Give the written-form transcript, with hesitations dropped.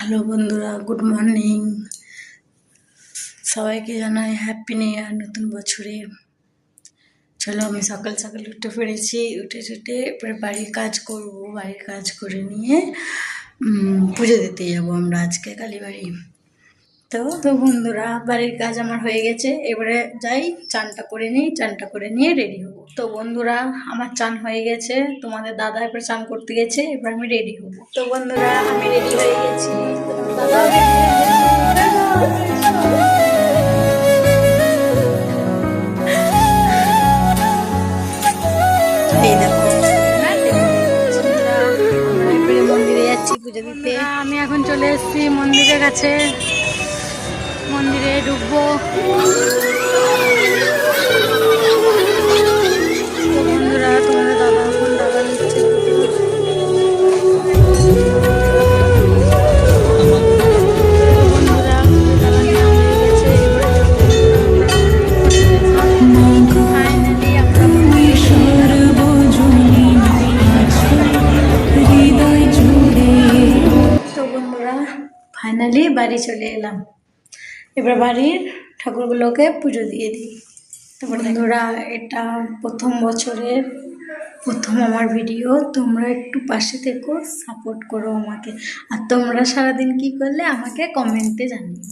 Hello বন্ধুরা, good morning. সবাইকে জানাই হ্যাপি নিউ ইয়ার, নতুন বছরে। চলো, আমি সকাল সকাল উঠে পড়েছি। উঠে এরপরে বাড়ির কাজ করব। বাড়ির কাজ করে নিয়ে পুজো দিতে যাবো আমরা আজকে কালীবাড়ি। তো বন্ধুরা, বাড়ির কাজ আমার হয়ে গেছে। এবারে যাই, চানটা করে নিই। চানটা করে নিয়ে রেডি হবো। তো বন্ধুরা, আমার চান হয়ে গেছে। তোমাদের দাদা এবার চান করতে গেছে। এবার আমি রেডি হবো। তো বন্ধুরা, আমি রেডি হয়ে গেছি। তোমার দাদাও রেডি হয়ে গেছে। এই দেখো, আমরা এবারে মন্দিরে যাচ্ছি পুজো দিতে। আমি এখন চলে এসেছি মন্দিরের কাছে। মন্দিরে ঢুকবো। বন্ধুরা, তোমাদের দাদা এখন দাদা নিচ্ছে। ফাইনালি বাড়ি চলে এলাম। এবার বাড়ির ঠাকুরগুলোকে পুজো দিয়ে দিই। তারপর বন্ধুরা, এটা প্রথম বছরের প্রথম আমার ভিডিও। তোমরা একটু পাশে থেকো, সাপোর্ট করো আমাকে। আর তোমরা সারাদিন কি করলে আমাকে কমেন্টে জানিও।